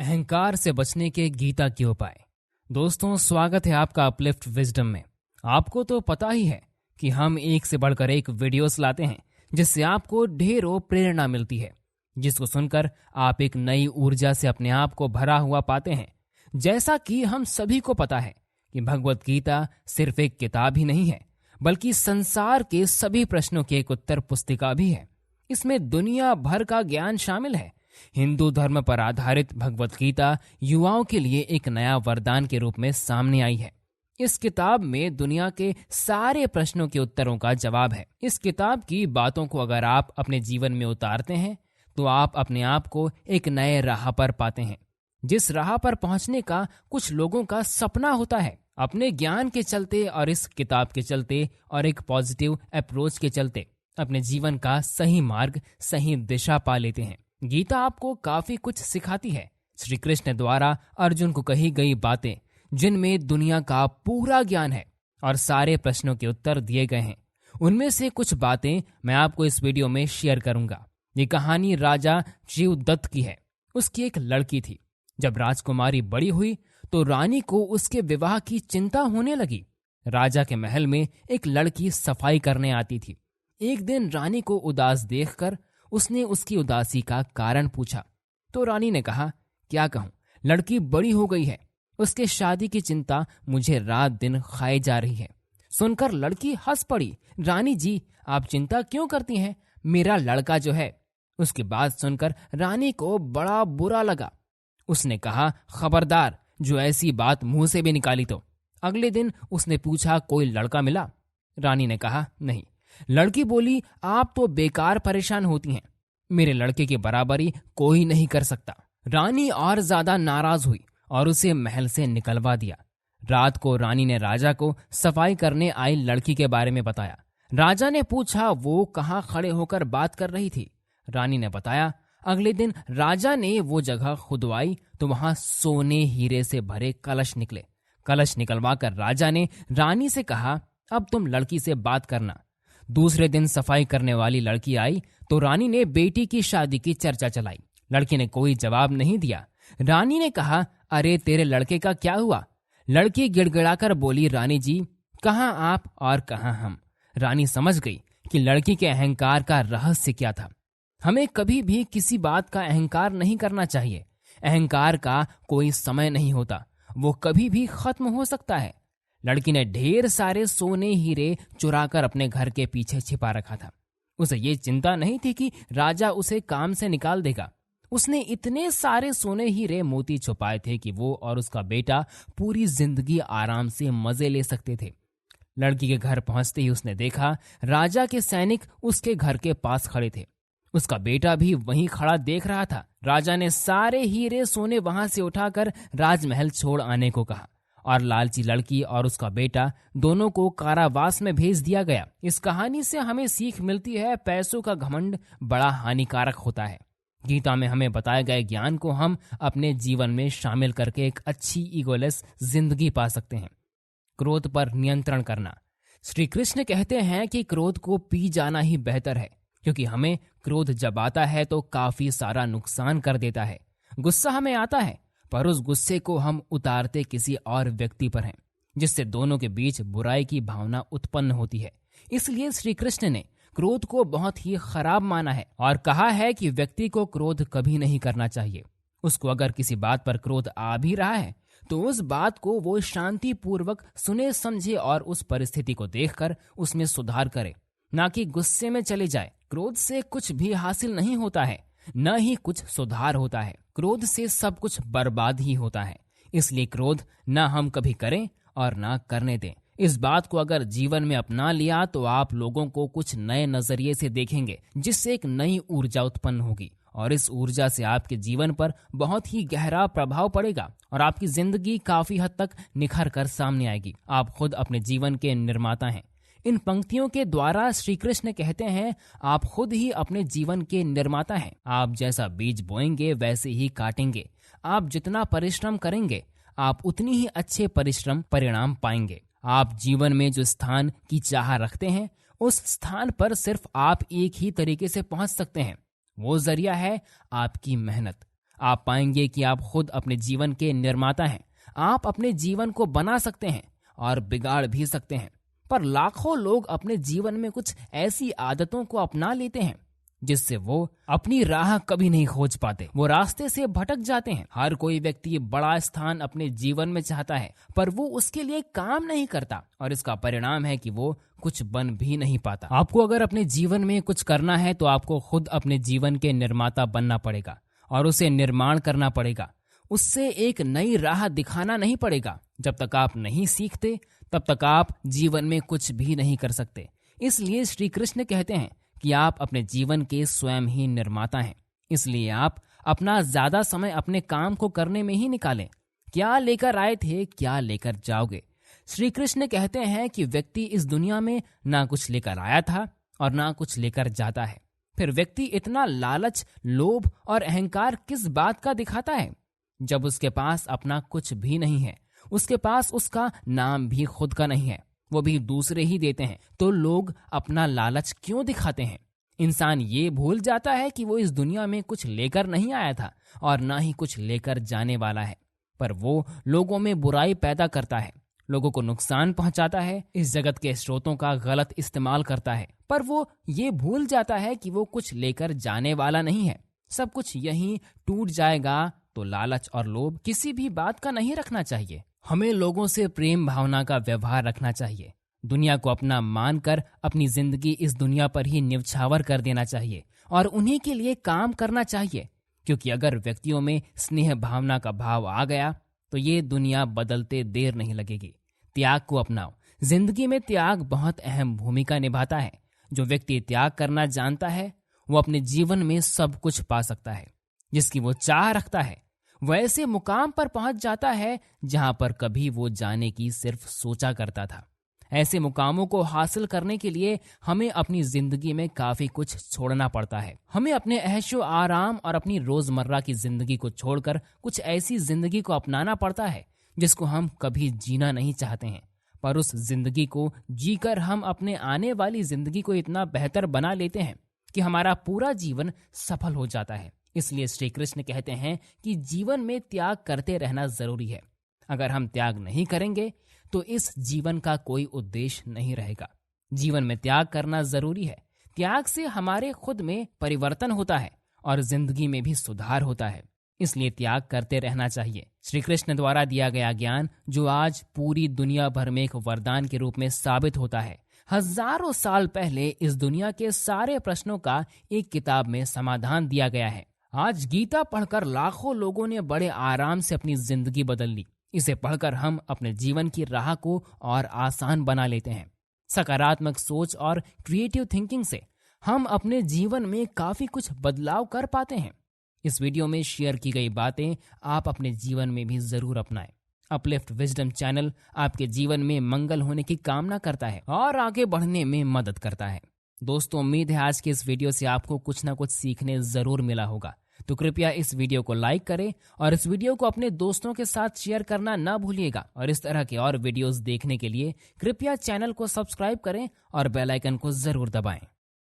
अहंकार से बचने के गीता के उपाय। दोस्तों, स्वागत है आपका अपलिफ्ट विजडम में। आपको तो पता ही है कि हम एक से बढ़कर एक वीडियोस लाते हैं जिससे आपको ढेरों प्रेरणा मिलती है, जिसको सुनकर आप एक नई ऊर्जा से अपने आप को भरा हुआ पाते हैं। जैसा कि हम सभी को पता है कि भगवत गीता सिर्फ एक किताब ही नहीं है, बल्कि संसार के सभी प्रश्नों की एक उत्तर पुस्तिका भी है। इसमें दुनिया भर का ज्ञान शामिल है। हिंदू धर्म पर आधारित भगवत गीता युवाओं के लिए एक नया वरदान के रूप में सामने आई है। इस किताब में दुनिया के सारे प्रश्नों के उत्तरों का जवाब है। इस किताब की बातों को अगर आप अपने जीवन में उतारते हैं तो आप अपने आप को एक नए राह पर पाते हैं, जिस राह पर पहुंचने का कुछ लोगों का सपना होता है। अपने ज्ञान के चलते और इस किताब के चलते और एक पॉजिटिव अप्रोच के चलते अपने जीवन का सही मार्ग, सही दिशा पा लेते हैं। गीता आपको काफी कुछ सिखाती है। श्री कृष्ण द्वारा अर्जुन को कही गई बातें, जिनमें दुनिया का पूरा ज्ञान है और सारे प्रश्नों के उत्तर दिए गए हैं, उनमें से कुछ बातें मैं आपको इस वीडियो में शेयर करूंगा। ये कहानी राजा शिवदत्त की है। उसकी एक लड़की थी। जब राजकुमारी बड़ी हुई तो रानी को उसके विवाह की चिंता होने लगी। राजा के महल में एक लड़की सफाई करने आती थी। एक दिन रानी को उदास देखकर उसने उसकी उदासी का कारण पूछा तो रानी ने कहा, क्या कहूं, लड़की बड़ी हो गई है, उसके शादी की चिंता मुझे रात दिन खाए जा रही है। सुनकर लड़की हंस पड़ी। रानी जी, आप चिंता क्यों करती हैं? मेरा लड़का जो है। उसकी बात सुनकर रानी को बड़ा बुरा लगा। उसने कहा, खबरदार, जो ऐसी बात मुंह से भी निकाली तो। अगले दिन उसने पूछा, कोई लड़का मिला? रानी ने कहा, नहीं। लड़की बोली, आप तो बेकार परेशान होती हैं, मेरे लड़के की बराबरी कोई नहीं कर सकता। रानी और ज्यादा नाराज हुई और उसे महल से निकलवा दिया। रात को रानी ने राजा को सफाई करने आई लड़की के बारे में बताया। राजा ने पूछा, वो कहाँ खड़े होकर बात कर रही थी? रानी ने बताया। अगले दिन राजा ने वो जगह खुदवाई तो वहां सोने हीरे से भरे कलश निकले। कलश निकलवा कर राजा ने रानी से कहा, अब तुम लड़की से बात करना। दूसरे दिन सफाई करने वाली लड़की आई तो रानी ने बेटी की शादी की चर्चा चलाई। लड़की ने कोई जवाब नहीं दिया। रानी ने कहा, अरे तेरे लड़के का क्या हुआ? लड़की गिड़गिड़ाकर बोली, रानी जी, कहाँ आप और कहाँ हम। रानी समझ गई कि लड़की के अहंकार का रहस्य क्या था। हमें कभी भी किसी बात का अहंकार नहीं करना चाहिए। अहंकार का कोई समय नहीं होता, वो कभी भी खत्म हो सकता है। लड़की ने ढेर सारे सोने हीरे चुराकर अपने घर के पीछे छिपा रखा था। उसे ये चिंता नहीं थी कि राजा उसे काम से निकाल देगा। उसने इतने सारे सोने हीरे मोती छुपाए थे कि वो और उसका बेटा पूरी जिंदगी आराम से मजे ले सकते थे। लड़की के घर पहुंचते ही उसने देखा राजा के सैनिक उसके घर के पास खड़े थे। उसका बेटा भी वहीं खड़ा देख रहा था। राजा ने सारे हीरे सोने वहां से उठाकर राजमहल छोड़ आने को कहा और लालची लड़की और उसका बेटा दोनों को कारावास में भेज दिया गया। इस कहानी से हमें सीख मिलती है, पैसों का घमंड बड़ा हानिकारक होता है। गीता में हमें बताए गए ज्ञान को हम अपने जीवन में शामिल करके एक अच्छी ईगोलेस जिंदगी पा सकते हैं। क्रोध पर नियंत्रण करना। श्री कृष्ण कहते हैं कि क्रोध को पी जाना ही बेहतर है, क्योंकि हमें क्रोध जब आता है तो काफी सारा नुकसान कर देता है। गुस्सा हमें आता है, पर उस गुस्से को हम उतारते किसी और व्यक्ति पर हैं, जिससे दोनों के बीच बुराई की भावना उत्पन्न होती है। इसलिए श्री कृष्ण ने क्रोध को बहुत ही खराब माना है और कहा है कि व्यक्ति को क्रोध कभी नहीं करना चाहिए। उसको अगर किसी बात पर क्रोध आ भी रहा है तो उस बात को वो शांति पूर्वक सुने समझे और उस परिस्थिति को देखकर उसमें सुधार करे, ना कि गुस्से में चले जाए। क्रोध से कुछ भी हासिल नहीं होता है, न ही कुछ सुधार होता है। क्रोध से सब कुछ बर्बाद ही होता है। इसलिए क्रोध न हम कभी करें और न करने दें। इस बात को अगर जीवन में अपना लिया तो आप लोगों को कुछ नए नजरिए से देखेंगे, जिससे एक नई ऊर्जा उत्पन्न होगी और इस ऊर्जा से आपके जीवन पर बहुत ही गहरा प्रभाव पड़ेगा और आपकी जिंदगी काफी हद तक निखर कर सामने आएगी। आप खुद अपने जीवन के निर्माता हैं। इन पंक्तियों के द्वारा श्री कृष्ण कहते हैं, आप खुद ही अपने जीवन के निर्माता हैं। आप जैसा बीज बोएंगे वैसे ही काटेंगे। आप जितना परिश्रम करेंगे आप उतनी ही अच्छे परिणाम पाएंगे। आप जीवन में जो स्थान की चाह रखते हैं उस स्थान पर सिर्फ आप एक ही तरीके से पहुंच सकते हैं। वो जरिया है आपकी मेहनत। आप पाएंगे कि आप खुद अपने जीवन के निर्माता हैं। आप अपने जीवन को बना सकते हैं और बिगाड़ भी सकते हैं। पर लाखों लोग अपने जीवन में कुछ ऐसी आदतों को अपना लेते हैं जिससे वो अपनी राह कभी नहीं खोज पाते। वो रास्ते से भटक जाते हैं। हर कोई व्यक्ति बड़ा स्थान अपने जीवन में चाहता है, पर वो उसके लिए काम नहीं करता और इसका परिणाम है कि वो कुछ बन भी नहीं पाता। आपको अगर अपने जीवन में कुछ करना है तो आपको खुद अपने जीवन के निर्माता बनना पड़ेगा और उसे निर्माण करना पड़ेगा। उससे एक नई राह दिखाना नहीं पड़ेगा। जब तक आप नहीं सीखते तब तक आप जीवन में कुछ भी नहीं कर सकते। इसलिए श्री कृष्ण कहते हैं कि आप अपने जीवन के स्वयं ही निर्माता हैं। इसलिए आप अपना ज्यादा समय अपने काम को करने में ही निकालें। क्या लेकर आए थे, क्या लेकर जाओगे? श्री कृष्ण कहते हैं कि व्यक्ति इस दुनिया में ना कुछ लेकर आया था और ना कुछ लेकर जाता है। फिर व्यक्ति इतना लालच, लोभ और अहंकार किस बात का दिखाता है जब उसके पास अपना कुछ भी नहीं है? उसके पास उसका नाम भी खुद का नहीं है, वो भी दूसरे ही देते हैं। तो लोग अपना लालच क्यों दिखाते हैं? इंसान ये भूल जाता है कि वो इस दुनिया में कुछ लेकर नहीं आया था और ना ही कुछ लेकर जाने वाला है, पर वो लोगों में बुराई पैदा करता है, लोगों को नुकसान पहुंचाता है, इस जगत के स्रोतों का गलत इस्तेमाल करता है। पर वो ये भूल जाता है कि वो कुछ लेकर जाने वाला नहीं है। सब कुछ यहीं टूट जाएगा। तो लालच और लोभ किसी भी बात का नहीं रखना चाहिए। हमें लोगों से प्रेम भावना का व्यवहार रखना चाहिए। दुनिया को अपना मानकर अपनी जिंदगी इस दुनिया पर ही न्यौछावर कर देना चाहिए और उन्हीं के लिए काम करना चाहिए। क्योंकि अगर व्यक्तियों में स्नेह भावना का भाव आ गया तो ये दुनिया बदलते देर नहीं लगेगी। त्याग को अपनाओ। जिंदगी में त्याग बहुत अहम भूमिका निभाता है। जो व्यक्ति त्याग करना जानता है वो अपने जीवन में सब कुछ पा सकता है जिसकी वो चाह रखता है। वो ऐसे मुकाम पर पहुंच जाता है जहां पर कभी वो जाने की सिर्फ सोचा करता था। ऐसे मुकामों को हासिल करने के लिए हमें अपनी जिंदगी में काफी कुछ छोड़ना पड़ता है। हमें अपने ऐशो आराम और अपनी रोजमर्रा की जिंदगी को छोड़कर कुछ ऐसी जिंदगी को अपनाना पड़ता है जिसको हम कभी जीना नहीं चाहते हैं, पर उस जिंदगी को जीकर हम अपने आने वाली जिंदगी को इतना बेहतर बना लेते हैं कि हमारा पूरा जीवन सफल हो जाता है। इसलिए श्री कृष्ण कहते हैं कि जीवन में त्याग करते रहना जरूरी है। अगर हम त्याग नहीं करेंगे तो इस जीवन का कोई उद्देश्य नहीं रहेगा। जीवन में त्याग करना जरूरी है। त्याग से हमारे खुद में परिवर्तन होता है और जिंदगी में भी सुधार होता है। इसलिए त्याग करते रहना चाहिए। श्री कृष्ण द्वारा दिया गया ज्ञान जो आज पूरी दुनिया भर में एक वरदान के रूप में साबित होता है, हजारों साल पहले इस दुनिया के सारे प्रश्नों का एक किताब में समाधान दिया गया है। आज गीता पढ़कर लाखों लोगों ने बड़े आराम से अपनी जिंदगी बदल ली। इसे पढ़कर हम अपने जीवन की राह को और आसान बना लेते हैं। सकारात्मक सोच और क्रिएटिव थिंकिंग से हम अपने जीवन में काफी कुछ बदलाव कर पाते हैं। इस वीडियो में शेयर की गई बातें आप अपने जीवन में भी जरूर अपनाएं। अपलिफ्ट विजडम चैनल आपके जीवन में मंगल होने की कामना करता है और आगे बढ़ने में मदद करता है। दोस्तों, उम्मीद है आज के इस वीडियो से आपको कुछ ना कुछ सीखने जरूर मिला होगा। तो कृपया इस वीडियो को लाइक करें और इस वीडियो को अपने दोस्तों के साथ शेयर करना ना भूलिएगा। और इस तरह के और वीडियोस देखने के लिए कृपया चैनल को सब्सक्राइब करें और बेल आइकन को जरूर दबाएं।